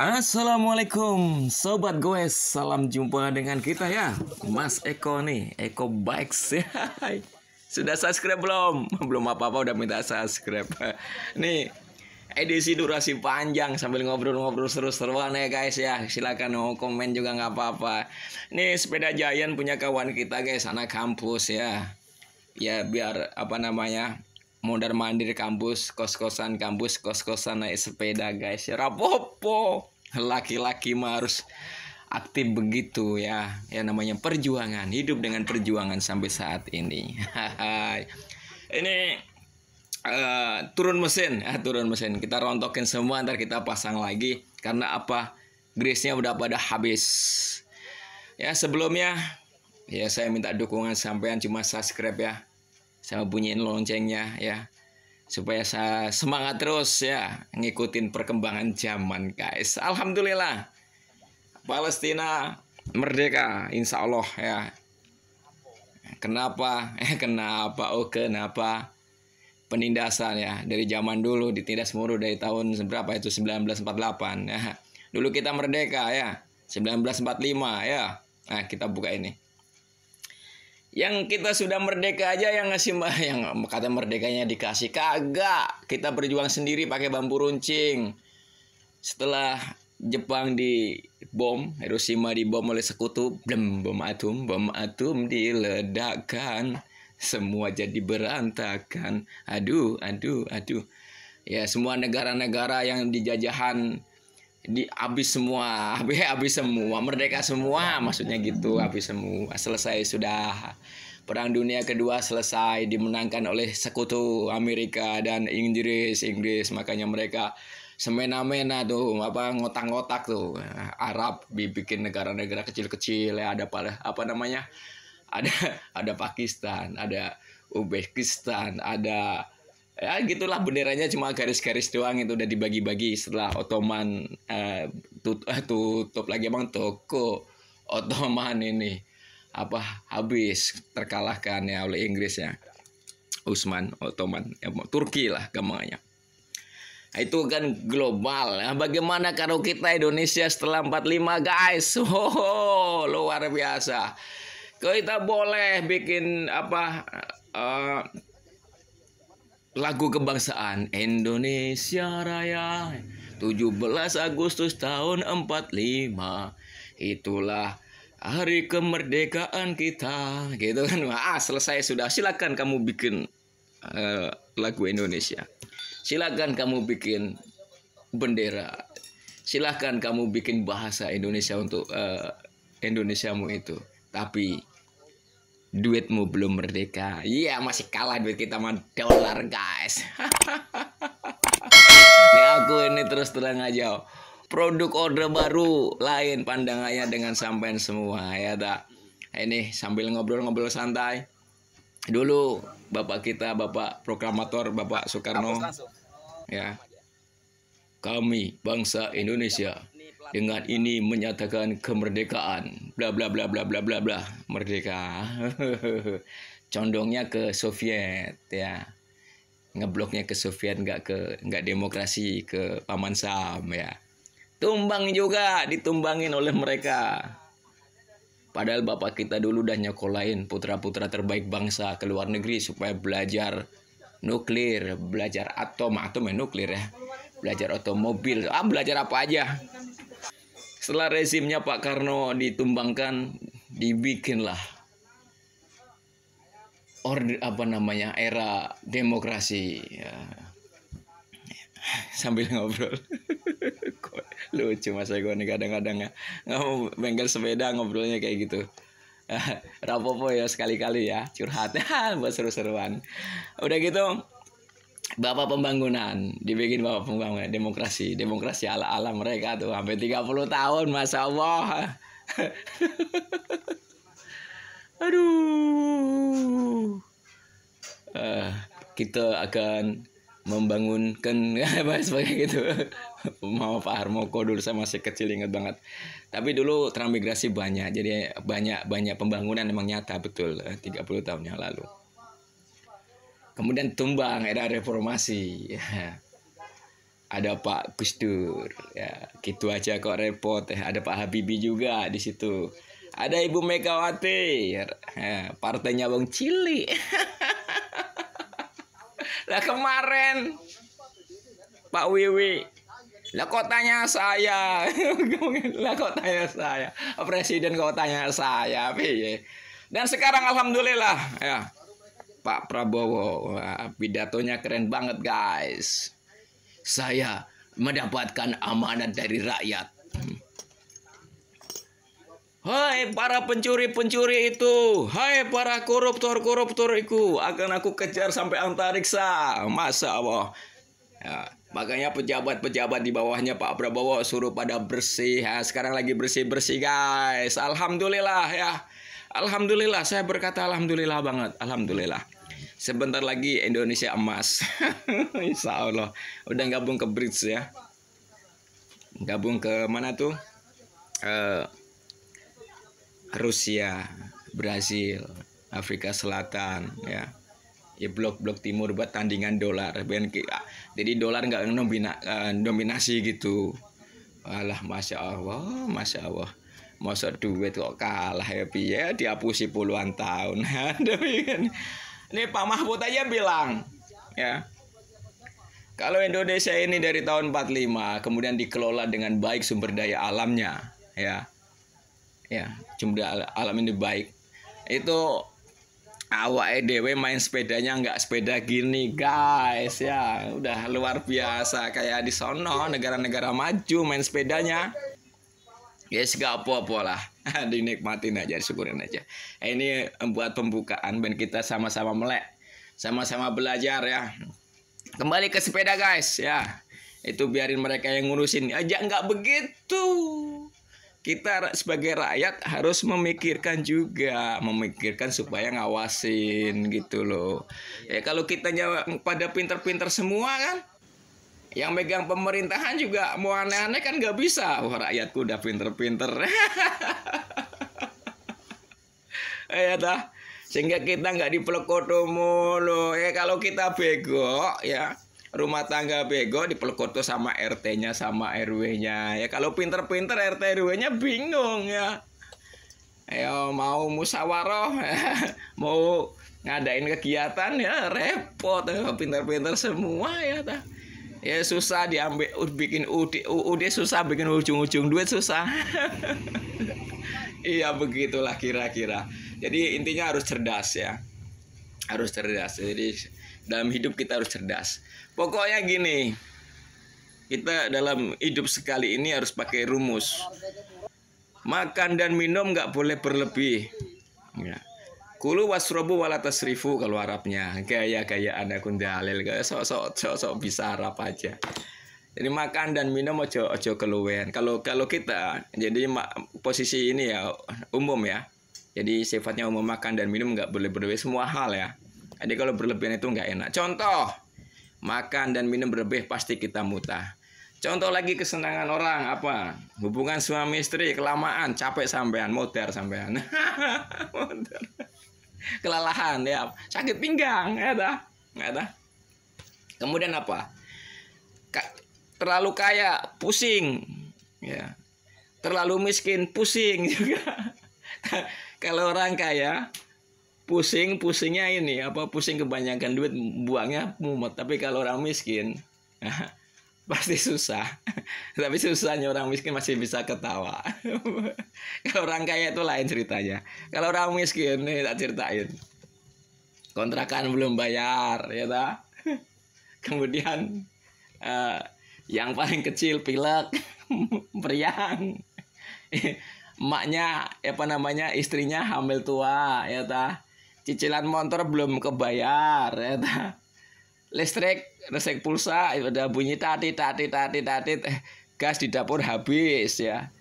Assalamualaikum Sobat Goes, salam jumpa dengan kita ya, Mas Eko nih, Eko Bikes. Sudah subscribe belum? Belum apa-apa udah minta subscribe. Nih edisi durasi panjang sambil ngobrol-ngobrol seru-seruan ya guys ya. Silakan mau komen juga nggak apa-apa. Nih sepeda Giant punya kawan kita guys, anak kampus ya. Ya biar mondar mandir kampus, kos-kosan kampus, kos-kosan naik sepeda guys. Ya rapopo. Laki-laki mah harus aktif begitu ya. Ya namanya perjuangan, hidup dengan perjuangan sampai saat ini. Ini turun mesin, turun mesin. Kita rontokin semua, ntar kita pasang lagi. Karena apa? Grease-nya udah pada habis. Ya sebelumnya, ya saya minta dukungan sampean cuma subscribe ya. Sama bunyiin loncengnya ya. Supaya saya semangat terus ya. Ngikutin perkembangan zaman guys. Alhamdulillah. Palestina merdeka. Insya Allah ya. Kenapa? Kenapa? Oh kenapa? Penindasan ya. Dari zaman dulu ditindas mulu dari tahun berapa itu? 1948 ya. Dulu kita merdeka ya. 1945 ya. Nah kita buka ini. Yang kita sudah merdeka aja yang ngasih yang kata merdekanya dikasih kagak. Kita berjuang sendiri pakai bambu runcing. Setelah Jepang dibom, Hiroshima dibom oleh sekutu, bom atom diledakkan. Semua jadi berantakan. Aduh. Ya semua negara-negara yang dijajahan habis semua, merdeka semua, maksudnya gitu, habis semua, selesai sudah. Perang Dunia Kedua selesai, dimenangkan oleh sekutu Amerika dan Inggris, makanya mereka semena-mena tuh, ngotak-ngotak tuh, Arab dibikin negara-negara kecil-kecil ya, ada ada Pakistan, ada Uzbekistan, ada ya gitulah, benderanya cuma garis-garis doang, itu udah dibagi-bagi setelah Ottoman tutup lagi toko Ottoman ini habis terkalahkan ya oleh Inggris ya, Ottoman ya, Turki lah gampangnya. Itu kan global. Nah, bagaimana kalau kita Indonesia setelah 45 guys? Luar biasa. Kita boleh bikin lagu kebangsaan Indonesia Raya 17 Agustus tahun 45. Itulah hari kemerdekaan kita, gitu kan. Selesai sudah. Silakan kamu bikin lagu Indonesia. Silakan kamu bikin bendera. Silakan kamu bikin bahasa Indonesia untuk Indonesiamu itu. Tapi duitmu belum merdeka. Iya, masih kalah duit kita sama dolar, guys. Nih aku ini terus terang aja. Produk orde baru lain pandangannya dengan sampean semua ya tak. Ini sambil ngobrol-ngobrol santai. Dulu bapak kita, Bapak Proklamator, Bapak Soekarno. Ya. Kami bangsa Indonesia dengan ini menyatakan kemerdekaan, bla bla bla bla bla bla bla, merdeka. Condongnya ke Soviet ya, ngebloknya ke Soviet, nggak demokrasi, ke Paman Sam ya. Tumbang juga, ditumbangin oleh mereka. Padahal bapak kita dulu udah nyekolahin putra-putra terbaik bangsa ke luar negeri supaya belajar nuklir, belajar atom ya, nuklir ya, belajar otomobil, belajar apa aja. Setelah rezimnya Pak Karno ditumbangkan, dibikinlah era demokrasi ya. Sambil ngobrol. Lucu mas gue nih kadang-kadang ya, nggak bengkel sepeda ngobrolnya kayak gitu. Rapopo ya sekali-kali ya curhat buat seru-seruan. Udah gitu Bapak Pembangunan, dibikin Bapak Pembangunan, demokrasi ala-ala mereka tuh sampai 30 tahun, Masya Allah. Aduh. Kita akan membangunkan sebagai gitu. Mau Pak Harmoko dulu saya masih kecil ingat banget. Tapi dulu transmigrasi banyak, jadi banyak pembangunan emang nyata betul 30 tahun yang lalu. Kemudian tumbang era reformasi. ada Pak Gus Dur, ya gitu aja kok repot. Ada Pak Habibie juga di situ, ada Ibu Megawati, ya, partainya Bang Cili. Lah kemarin Pak Wiwi, lah kok tanya saya, lah kok tanya saya, presiden kok tanya saya, piye? Dan sekarang alhamdulillah ya Pak Prabowo, wah, pidatonya keren banget guys. Saya mendapatkan amanat dari rakyat. Hai para pencuri-pencuri itu, hai para koruptor-koruptor itu, akan aku kejar sampai antariksa. Masa Allah. Ya, makanya pejabat-pejabat di bawahnya Pak Prabowo suruh pada bersih. Ya, sekarang lagi bersih-bersih guys. Alhamdulillah ya. Alhamdulillah, saya berkata alhamdulillah banget. Alhamdulillah. Sebentar lagi Indonesia emas. Insya Allah. Udah gabung ke BRICS ya. Gabung ke mana tuh? Rusia, Brazil, Afrika Selatan ya. Ya blok-blok timur buat tandingan dolar. Jadi dolar nggak dominasi gitu. Alah, masya Allah, masya Allah. Masa duit kok kalah ya, piye dihapusi puluhan tahun. Ini Pak Mahfud aja bilang, ya, kalau Indonesia ini dari tahun 45 kemudian dikelola dengan baik sumber daya alamnya, ya, sumber alam ini baik, itu awak EDW main sepedanya nggak sepeda gini guys, ya, udah luar biasa kayak di sono negara-negara maju main sepedanya. Yes, gak apa-apa lah. Dinikmatin aja, syukurin aja. Ini buat pembukaan dan kita sama-sama melek. Sama-sama belajar ya. Kembali ke sepeda guys ya. Itu biarin mereka yang ngurusin. Aja nggak begitu. Kita sebagai rakyat harus memikirkan juga. Memikirkan supaya ngawasin gitu loh. Ya kalau kitanya pada pinter-pinter semua kan. Yang megang pemerintahan juga mau aneh-aneh kan nggak bisa. Wah, rakyatku udah pinter-pinter. Ya dah. Sehingga kita nggak dipelekoto mulu. Ya kalau kita bego ya, rumah tangga bego dipelekoto sama RT-nya sama RW-nya. Ya kalau pinter-pinter RT RW-nya bingung ya. Ayo mau musyawarah, mau ngadain kegiatan ya repot. Pinter-pinter semua ya dah. Ya susah diambil, bikin UD susah, bikin ujung-ujung duit susah. Iya begitulah kira-kira. Jadi intinya harus cerdas ya. Harus cerdas. Jadi dalam hidup kita harus cerdas. Pokoknya gini. Kita dalam hidup sekali ini harus pakai rumus. Makan dan minum nggak boleh berlebih. Ya. Kulu wasrobu wala tasrifu kalau Arabnya. Gaya-gayaan akun dalil. Sok-sok bisa Arab aja. Jadi makan dan minum ojo keluwen. Kalau kita jadi posisi ini ya umum ya. Jadi sifatnya umum, makan dan minum nggak boleh berlebih semua hal ya. Jadi kalau berlebihan itu nggak enak. Contoh, makan dan minum berlebih pasti kita mutah. Contoh lagi kesenangan orang apa? Hubungan suami istri kelamaan, capek sampean, modar sampean. Modar. Kelelahan ya, sakit pinggang, nggak ada. Kemudian apa? Terlalu kaya, pusing, ya. Terlalu miskin, pusing juga. Kalau orang kaya, pusingnya ini apa? Pusing kebanyakan duit, buangnya mumet. Tapi kalau orang miskin, pasti susah. Tapi susahnya orang miskin masih bisa ketawa. Kalau orang kaya itu lain ceritanya. Kalau orang miskin nih tak ceritain. Kontrakan belum bayar, ya tak? Kemudian yang paling kecil pilek, meriang. Emaknya apa namanya? Istrinya hamil tua, ya tak? Cicilan motor belum kebayar, ya tak? Listrik pulsa udah bunyi tati gas di dapur habis ya,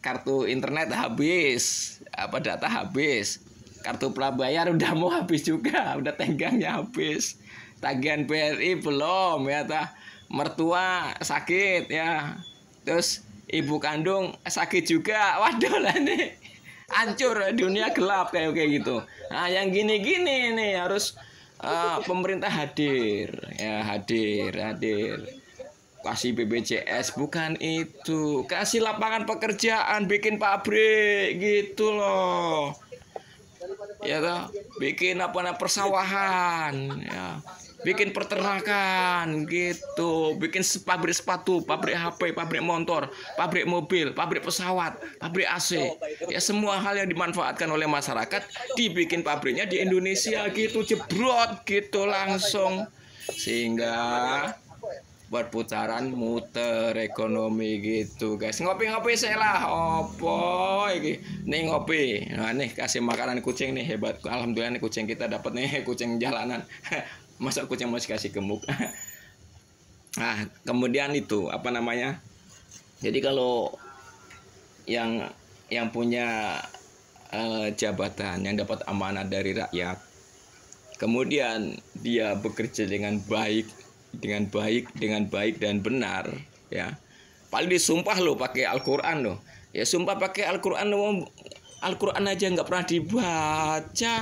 kartu internet habis, apa data habis, kartu prabayar udah mau habis juga, udah tenggangnya habis, tagihan BRI belum ya ta, mertua sakit ya, terus ibu kandung sakit juga, waduh lah nih hancur, dunia gelap kayak gitu. Nah yang gini-gini nih harus pemerintah hadir ya, hadir. kasih BPJS, bukan itu. Kasih lapangan pekerjaan, bikin pabrik gitu loh. Ya toh, bikin persawahan, ya. Bikin peternakan gitu, bikin pabrik sepatu, pabrik HP, pabrik motor, pabrik mobil, pabrik pesawat, pabrik AC. Ya semua hal yang dimanfaatkan oleh masyarakat dibikin pabriknya di Indonesia gitu, jebrot gitu langsung. Sehingga berputaran muter ekonomi gitu guys. Ngopi-ngopi saya lah opo iki nih ngopi. Nah nih kasih makanan kucing nih, hebat. Alhamdulillah nih kucing kita dapat nih kucing jalanan. Masa kucing masih kasih gemuk. Nah kemudian itu apa namanya, jadi kalau yang punya jabatan, yang dapat amanah dari rakyat, kemudian dia bekerja dengan baik dan benar, ya paling disumpah lo pakai Al-Quran lo, ya sumpah pakai Al-Quran lo. Al-Quran aja nggak pernah dibaca,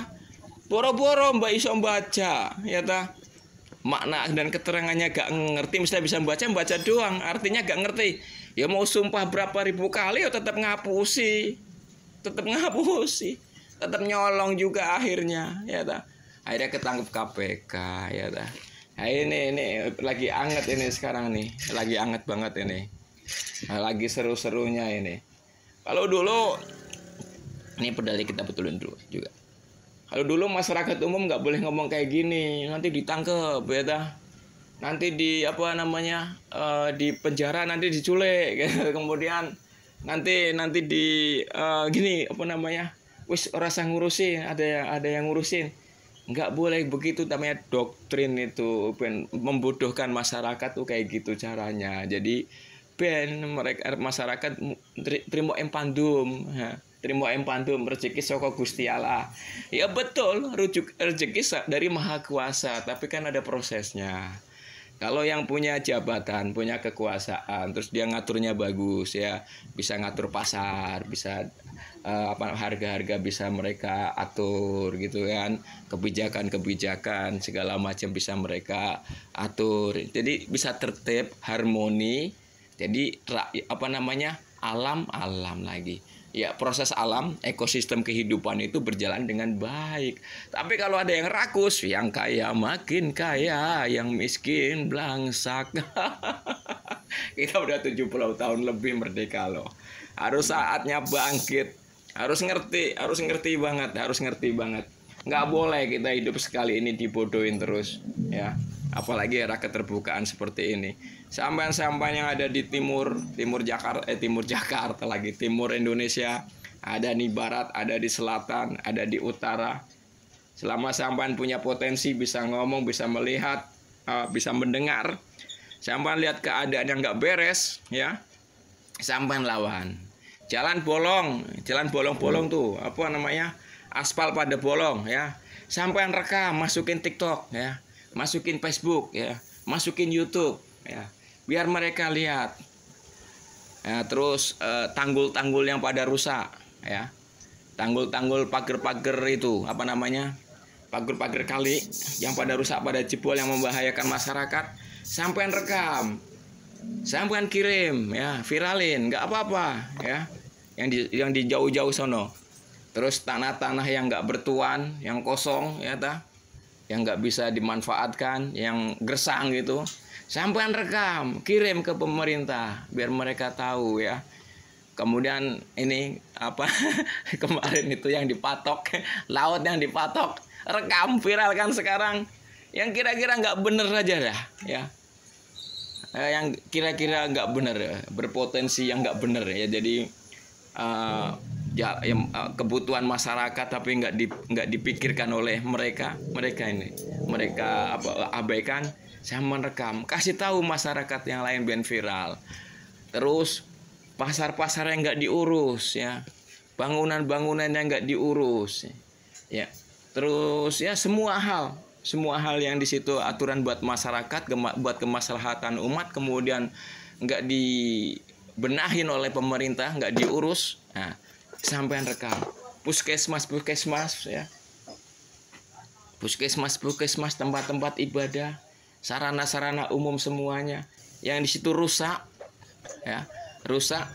boro-boro mbak iso baca, ya ta, makna dan keterangannya gak ngerti. Misalnya bisa baca doang, artinya gak ngerti, ya mau sumpah berapa ribu kali ya tetap ngapusi, tetap nyolong juga akhirnya, ya ta. Akhirnya ketangkep KPK, ya ta. Nah, ini lagi anget ini sekarang nih, lagi anget banget ini, nah, lagi seru-serunya ini. Kalau dulu, ini pedali kita betulin dulu juga. Kalau dulu masyarakat umum nggak boleh ngomong kayak gini, nanti ditangkep, ya dah. Nanti di di penjara, nanti diculik, kemudian nanti di gini wis rasa ngurusin, ada yang ngurusin. Nggak boleh begitu, namanya doktrin itu, membodohkan masyarakat tuh kayak gitu caranya. Jadi masyarakat terima empandum, rezeki saka Gusti Allah. Ya betul, rezeki dari Maha Kuasa, tapi kan ada prosesnya. Kalau yang punya jabatan, punya kekuasaan, terus dia ngaturnya bagus, ya bisa ngatur pasar, bisa harga-harga bisa mereka atur gitu kan, kebijakan segala macam bisa mereka atur, jadi bisa tertib, harmoni. Jadi alam lagi, ya proses alam, ekosistem kehidupan itu berjalan dengan baik. Tapi kalau ada yang rakus, yang kaya makin kaya, yang miskin blangsak. Kita udah 70 tahun lebih merdeka loh, harus saatnya bangkit. Harus ngerti banget. Nggak boleh kita hidup sekali ini dibodohin terus, ya. Apalagi era keterbukaan seperti ini. Sampai-sampai yang ada di timur Jakarta lagi, timur Indonesia, ada di barat, ada di selatan, ada di utara. Selama sampai punya potensi, bisa ngomong, bisa melihat, bisa mendengar, sampai lihat keadaan yang nggak beres, ya, sampai lawan. Jalan bolong tuh, aspal pada bolong, ya. Sampean rekam, masukin TikTok, ya. Masukin Facebook, ya. Masukin YouTube, ya. Biar mereka lihat. Ya, terus tanggul-tanggul yang pada rusak, ya. Tanggul-tanggul pagar-pagar itu, pagar-pagar kali yang pada rusak, pada jebol, yang membahayakan masyarakat. Sampean rekam, sampean kirim, ya, viralin, nggak apa-apa, ya. Yang di jauh-jauh sono. Terus tanah-tanah yang nggak bertuan, yang kosong, ya ta, yang nggak bisa dimanfaatkan, yang gersang gitu, sampean rekam, kirim ke pemerintah biar mereka tahu, ya. Kemudian ini kemarin itu yang dipatok, laut yang dipatok, rekam, viralkan sekarang. Yang kira-kira nggak bener aja dah, ya. Yang kira-kira nggak bener, berpotensi yang nggak bener, ya. Jadi kebutuhan masyarakat tapi nggak dipikirkan oleh mereka abaikan, sama rekam, kasih tahu masyarakat yang lain biar viral. Terus pasar-pasar yang nggak diurus, ya, bangunan-bangunan yang nggak diurus, ya. Terus ya semua hal yang di situ aturan buat masyarakat, buat kemaslahatan umat, kemudian nggak dibenahin oleh pemerintah, nggak diurus. Nah, sampean rekam. Puskesmas, ya. Puskesmas, tempat-tempat ibadah, sarana-sarana umum semuanya. yang di situ rusak, ya, rusak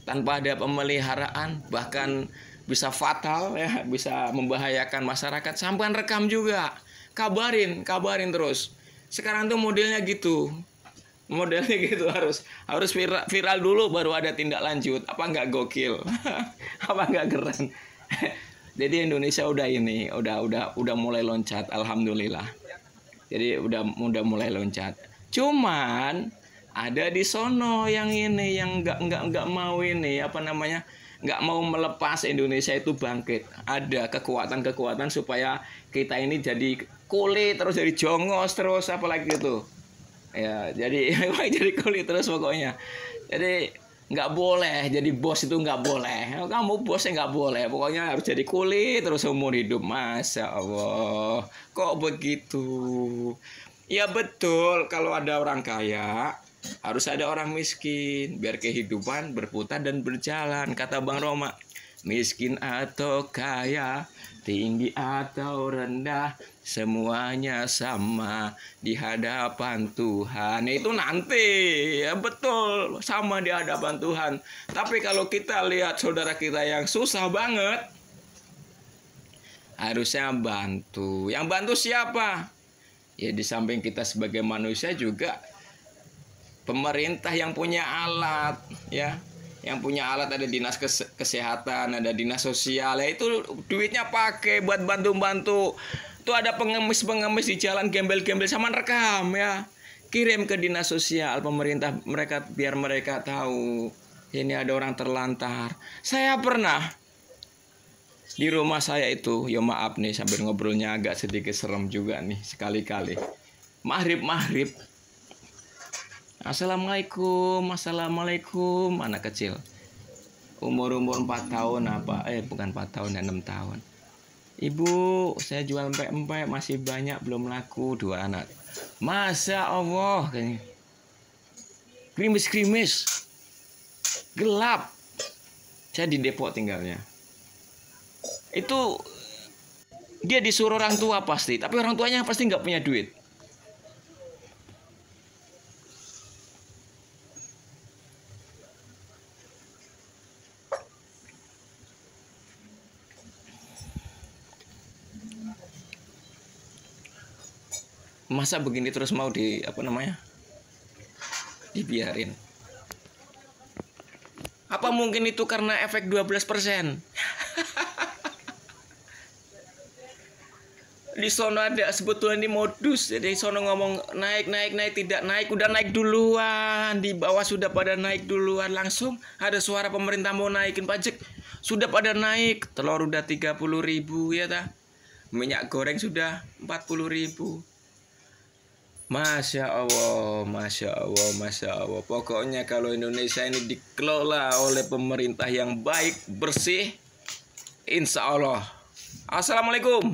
tanpa ada pemeliharaan, bahkan bisa fatal, ya, bisa membahayakan masyarakat. Sampean rekam juga, kabarin terus. Sekarang tuh modelnya gitu, harus viral dulu baru ada tindak lanjut. Apa nggak gokil? Apa nggak keren? Jadi Indonesia udah mulai loncat, alhamdulillah. Jadi udah mulai loncat. Cuman ada di sono yang ini yang nggak mau ini apa namanya, nggak mau melepas Indonesia itu bangkit. Ada kekuatan supaya kita ini jadi kulit terus, jadi jongos terus, apalagi itu ya, jadi jadi kulit terus pokoknya. Jadi nggak boleh jadi bos, itu nggak boleh. Kamu bosnya nggak boleh, pokoknya harus jadi kulit terus seumur hidup. Masya Allah, kok begitu? Ya betul, kalau ada orang kaya harus ada orang miskin biar kehidupan berputar dan berjalan. Kata Bang Roma, miskin atau kaya, tinggi atau rendah, semuanya sama di hadapan Tuhan. Itu nanti, ya betul, sama di hadapan Tuhan. Tapi kalau kita lihat saudara kita yang susah banget, harusnya bantu. Yang bantu siapa? Ya di samping kita sebagai manusia juga pemerintah yang punya alat, ya. Yang punya alat, ada dinas kesehatan, ada dinas sosial, ya itu duitnya pakai buat bantu-bantu. Tuh ada pengemis di jalan gembel-gembel, sama rekam, ya. Kirim ke dinas sosial pemerintah mereka biar mereka tahu ini ada orang terlantar. Saya pernah di rumah saya itu, ya maaf nih sambil ngobrolnya agak sedikit serem juga nih sekali-kali. Maghrib. Assalamualaikum, anak kecil. Umur 4 tahun apa? Bukan 4 tahun, ya 6 tahun. Ibu, saya jual empek-empek, masih banyak belum laku. 2 anak. Masya Allah, kayaknya. Krimis, gelap. Saya di Depok tinggalnya. Itu dia disuruh orang tua pasti, tapi orang tuanya pasti nggak punya duit. Masa begini terus mau dibiarin? Apa mungkin itu karena efek 12%? Di sono ada sebetulnya ini modus. Jadi sono ngomong naik, tidak naik, udah naik duluan. Di bawah sudah pada naik duluan. Langsung ada suara pemerintah mau naikin pajak, sudah pada naik. Telur udah 30.000, ya ta? Minyak goreng sudah 40.000. Masya Allah. Pokoknya kalau Indonesia ini dikelola oleh pemerintah yang baik, bersih, insya Allah. Assalamualaikum.